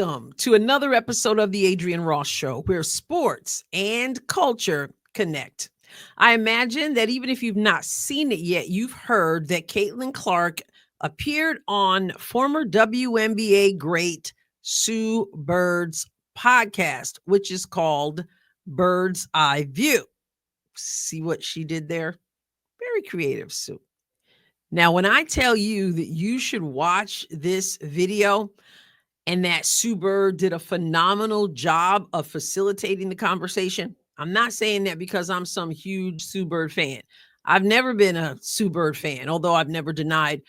Welcome to another episode of the Adrienne Ross Show, where sports and culture connect. I imagine that even if you've not seen it yet, you've heard that Caitlin Clark appeared on former WNBA great Sue Bird's podcast, which is called Bird's Eye View. See what she did there? Very creative, Sue. Now, when I tell you that you should watch this video, and that Sue Bird did a phenomenal job of facilitating the conversation. I'm not saying that because I'm some huge Sue Bird fan. I've never been a Sue Bird fan, although I've never denied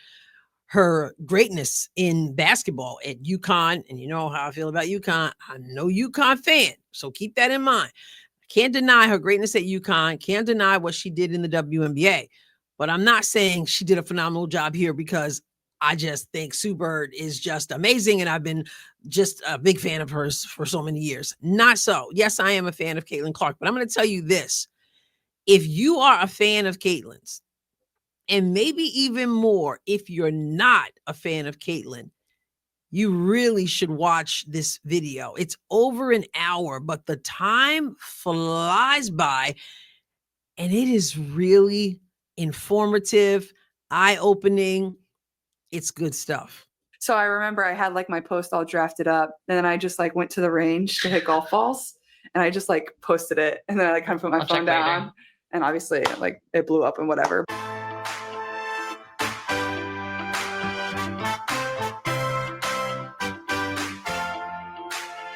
her greatness in basketball at UConn. And you know how I feel about UConn. I'm no UConn fan, so keep that in mind. I can't deny her greatness at UConn, can't deny what she did in the WNBA. But I'm not saying she did a phenomenal job here because I just think Sue Bird is just amazing, and I've been just a big fan of hers for so many years. Not so. Yes, I am a fan of Caitlin Clark, but I'm going to tell you this. If you are a fan of Caitlin's, and maybe even more if you're not a fan of Caitlin, you really should watch this video. It's over an hour, but the time flies by, and it is really informative, eye-opening. It's good stuff. So I remember I had like my post all drafted up, and then I just like went to the range to hit golf balls, and I just like posted it, and then I like kind of put my phone down, and obviously like it blew up and whatever.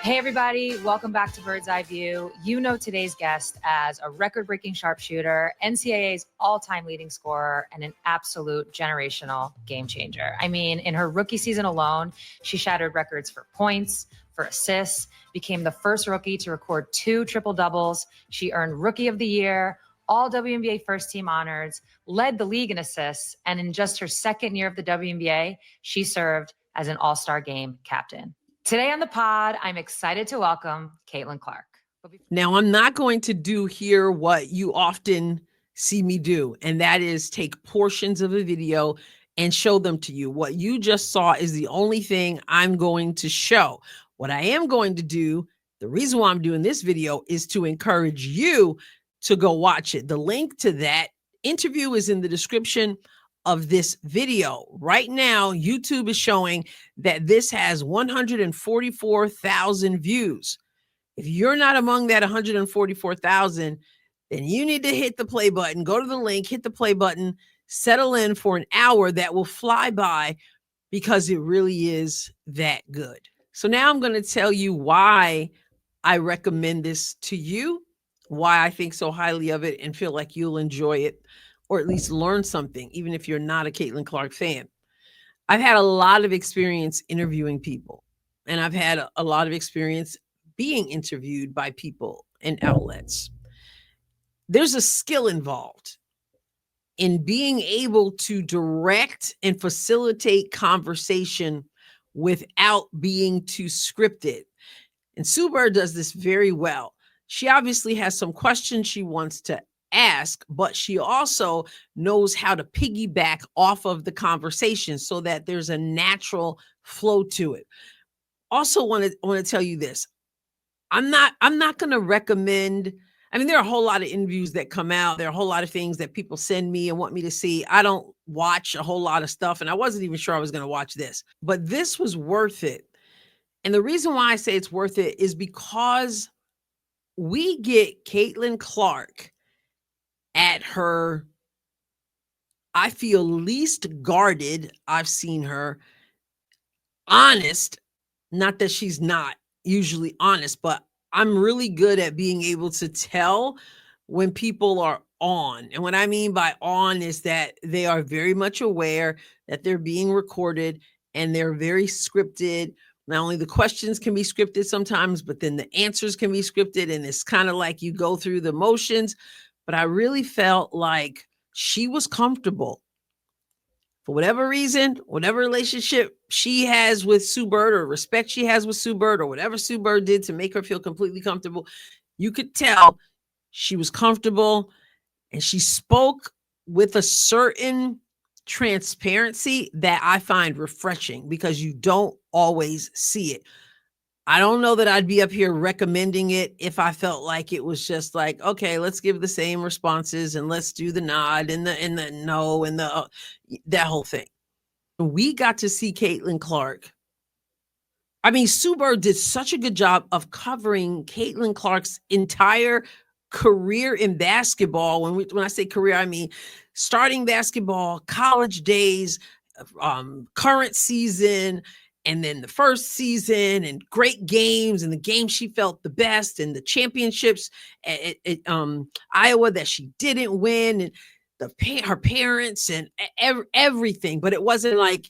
Hey everybody, welcome back to Bird's Eye View. You know today's guest as a record-breaking sharpshooter, NCAA's all-time leading scorer, and an absolute generational game changer. I mean, in her rookie season alone, she shattered records for points, for assists, became the first rookie to record 2 triple-doubles. She earned Rookie of the Year, all WNBA first-team honors, led the league in assists, and in just her second year of the WNBA, she served as an all-star game captain. Today on the pod, I'm excited to welcome Caitlin Clark. Now, I'm not going to do here what you often see me do, and that is take portions of a video and show them to you. What you just saw is the only thing I'm going to show. What I am going to do, the reason why I'm doing this video is to encourage you to go watch it. The link to that interview is in the description of this video. Right now, YouTube is showing that this has 144,000 views. If you're not among that 144,000, then you need to hit the play button, go to the link, hit the play button, settle in for an hour that will fly by because it really is that good. So now I'm going to tell you why I recommend this to you, why I think so highly of it and feel like you'll enjoy it, or at least learn something, even if you're not a Caitlin Clark fan. I've had a lot of experience interviewing people, and I've had a lot of experience being interviewed by people and outlets. There's a skill involved in being able to direct and facilitate conversation without being too scripted. And Sue Bird does this very well. She obviously has some questions she wants to ask, but she also knows how to piggyback off of the conversation so that there's a natural flow to it. Also want to tell you this. I'm not going to recommend, I mean, there are a whole lot of interviews that come out. There are a whole lot of things that people send me and want me to see. I don't watch a whole lot of stuff, and I wasn't even sure I was going to watch this, but this was worth it. And the reason why I say it's worth it is because we get Caitlin Clark at her, I feel, least guarded. I've seen her honest, not that she's not usually honest, but I'm really good at being able to tell when people are on. And what I mean by on is that they are very much aware that they're being recorded and they're very scripted. Not only the questions can be scripted sometimes, but then the answers can be scripted. And it's kind of like you go through the motions. But I really felt like she was comfortable. For whatever reason, whatever relationship she has with Sue Bird or respect she has with Sue Bird or whatever Sue Bird did to make her feel completely comfortable, you could tell she was comfortable and she spoke with a certain transparency that I find refreshing because you don't always see it. I don't know that I'd be up here recommending it if I felt like it was just like, okay, let's give the same responses and let's do the nod and the no and the that whole thing. We got to see Caitlin Clark. I mean, Sue Bird did such a good job of covering Caitlin Clark's entire career in basketball. When I say career, I mean starting basketball, college days, current season, and then the first season, and great games, and the game she felt the best, and the championships at Iowa that she didn't win, and her parents, and everything. But it wasn't like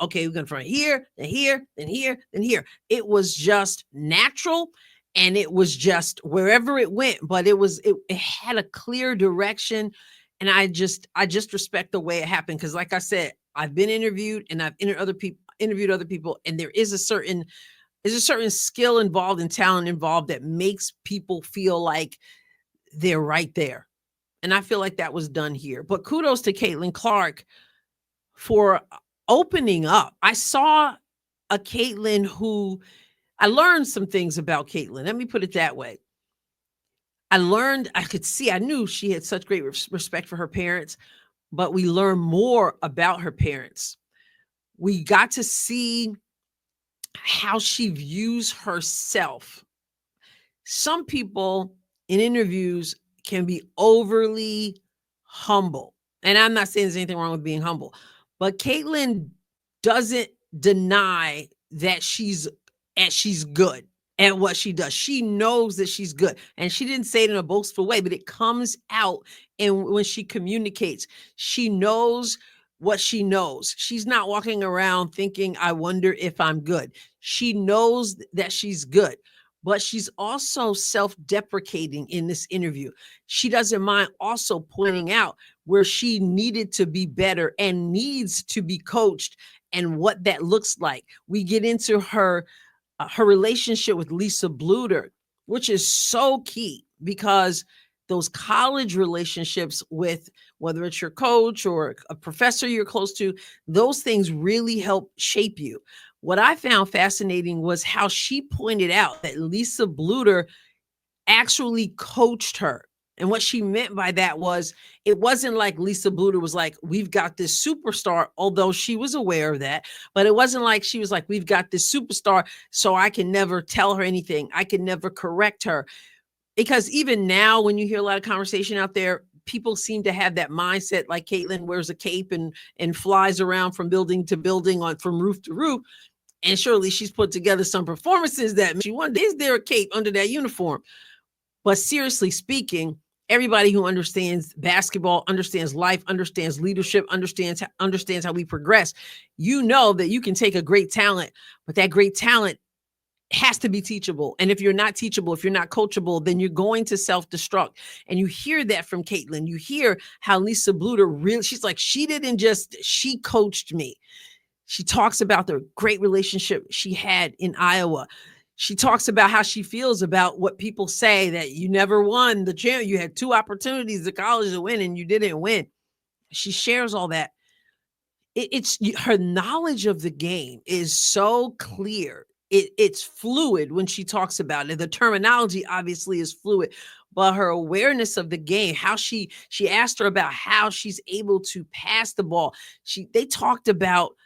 okay, we're going from here, then here, then here, then here. It was just natural, and it was just wherever it went. But it had a clear direction, and I just respect the way it happened, because like I said, I've been interviewed and I've interviewed other people, and there is a certain skill involved and talent involved that makes people feel like they're right there. And I feel like that was done here. But kudos to Caitlin Clark for opening up. I saw a Caitlin who I learned some things about Caitlin. Let me put it that way. I knew she had such great respect for her parents, but we learned more about her parents. We got to see how she views herself. Some people in interviews can be overly humble. And I'm not saying there's anything wrong with being humble, but Caitlin doesn't deny that she's good at what she does. She knows that she's good. And she didn't say it in a boastful way, but it comes out. And when she communicates, she knows what she knows. She's not walking around thinking, I wonder if I'm good. She knows that she's good, but she's also self-deprecating in this interview. She doesn't mind also pointing out where she needed to be better and needs to be coached and what that looks like. We get into her relationship with Lisa Bluter, which is so key, because those college relationships with, whether it's your coach or a professor you're close to, those things really help shape you. What I found fascinating was how she pointed out that Lisa Bluter actually coached her. And what she meant by that was, it wasn't like Lisa Bluter was like, we've got this superstar, although she was aware of that, but it wasn't like she was like, we've got this superstar, so I can never tell her anything. I can never correct her. Because even now, when you hear a lot of conversation out there, people seem to have that mindset, like Caitlin wears a cape and flies around from building to building, from roof to roof. And surely she's put together some performances that she won. Is there a cape under that uniform? But seriously speaking, everybody who understands basketball, understands life, understands leadership, understands how we progress, you know that you can take a great talent, but that great talent has to be teachable. And if you're not teachable, if you're not coachable, then you're going to self-destruct. And you hear that from Caitlin. You hear how Lisa Bluter really, she's like, she coached me. She talks about the great relationship she had in Iowa. She talks about how she feels about what people say, that you never won the champ. You had 2 opportunities at college to win and you didn't win. She shares all that. It's her knowledge of the game is so clear. It's fluid when she talks about it. The terminology obviously is fluid, but her awareness of the game, how she asked her about how she's able to pass the ball. They talked about,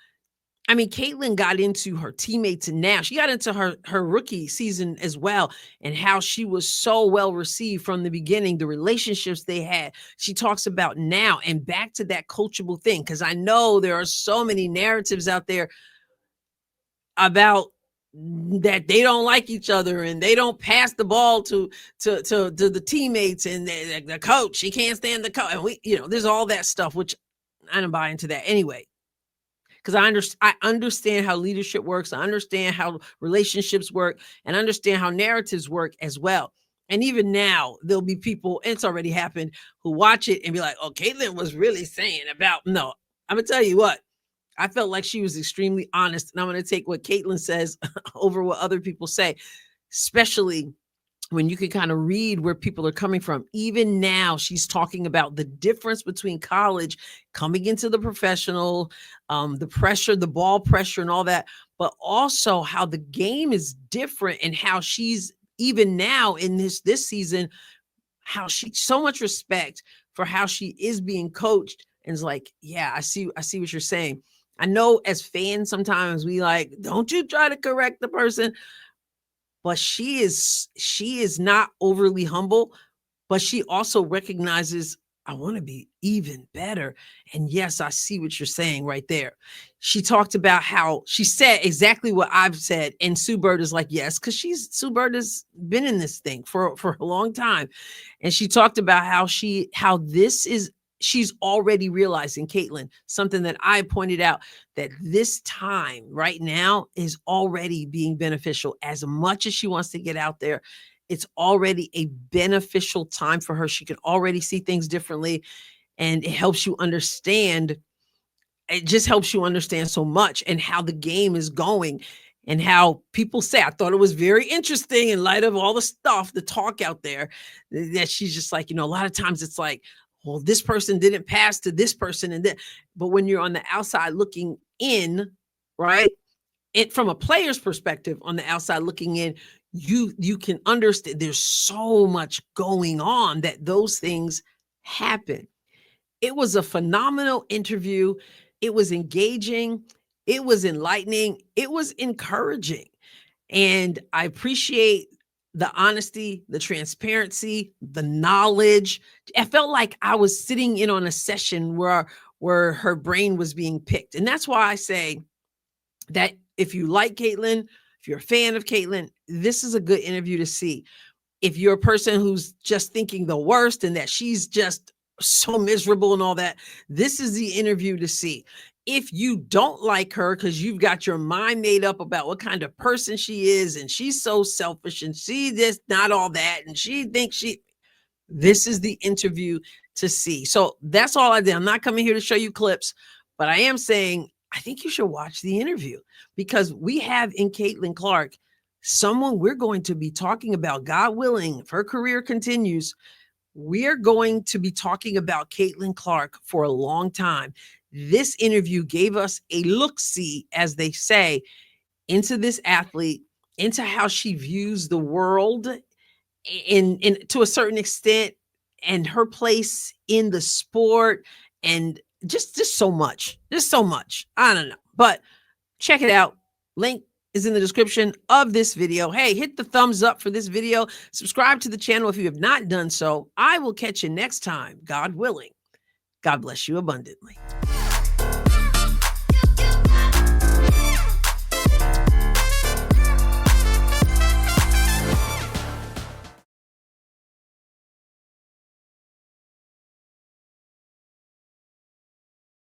I mean, Caitlin got into her teammates, and now she got into her rookie season as well, and how she was so well received from the beginning, the relationships they had. She talks about now, and back to that coachable thing, because I know there are so many narratives out there about that they don't like each other and they don't pass the ball to the teammates, and the coach, he can't stand the coach. And there's all that stuff, which I don't buy into that anyway. Because I understand how leadership works. I understand how relationships work, and understand how narratives work as well. And even now, there'll be people, and it's already happened, who watch it and be like, oh, Caitlin was really saying about, no, I'm going to tell you what, I felt like she was extremely honest. And I'm going to take what Caitlin says over what other people say, especially when you can kind of read where people are coming from. Even now, she's talking about the difference between college, coming into the professional, the pressure, the ball pressure and all that. but also how the game is different and how she's even now in this season, how she so much respect for how she is being coached, and is like, yeah, I see what you're saying. I know as fans sometimes we like, don't you try to correct the person, but she is not overly humble, but she also recognizes, I want to be even better. And yes, I see what you're saying right there. She talked about how she said exactly what I've said. And Sue Bird is like, yes, because Sue Bird has been in this thing for a long time. And she talked about how she's already realizing, Caitlin, something that I pointed out, that this time right now is already being beneficial. As much as she wants to get out there, it's already a beneficial time for her. She can already see things differently, and it helps you understand. It just helps you understand so much, and how the game is going, and how people say, I thought it was very interesting in light of all the stuff, the talk out there, that she's just like, a lot of times it's like, well, this person didn't pass to this person. And then, but when you're on the outside looking in, right? It from a player's perspective on the outside looking in, you can understand there's so much going on that those things happen. It was a phenomenal interview. It was engaging. It was enlightening. It was encouraging. And I appreciate the honesty, the transparency, the knowledge. I felt like I was sitting in on a session where her brain was being picked. And that's why I say that if you like Caitlin, if you're a fan of Caitlin, this is a good interview to see. If you're a person who's just thinking the worst and that she's just so miserable and all that, this is the interview to see. If you don't like her because you've got your mind made up about what kind of person she is, and she's so selfish, and she this, not all that, and she thinks this is the interview to see. So that's all I did. I'm not coming here to show you clips, but I am saying, I think you should watch the interview, because we have in Caitlin Clark someone we're going to be talking about, God willing, if her career continues, we're going to be talking about Caitlin Clark for a long time. This interview gave us a look-see, as they say, into this athlete, into how she views the world in to a certain extent, and her place in the sport, and just so much. I don't know, but check it out. Link is in the description of this video. Hey, hit the thumbs up for this video. Subscribe to the channel if you have not done so. I will catch you next time, God willing. God bless you abundantly.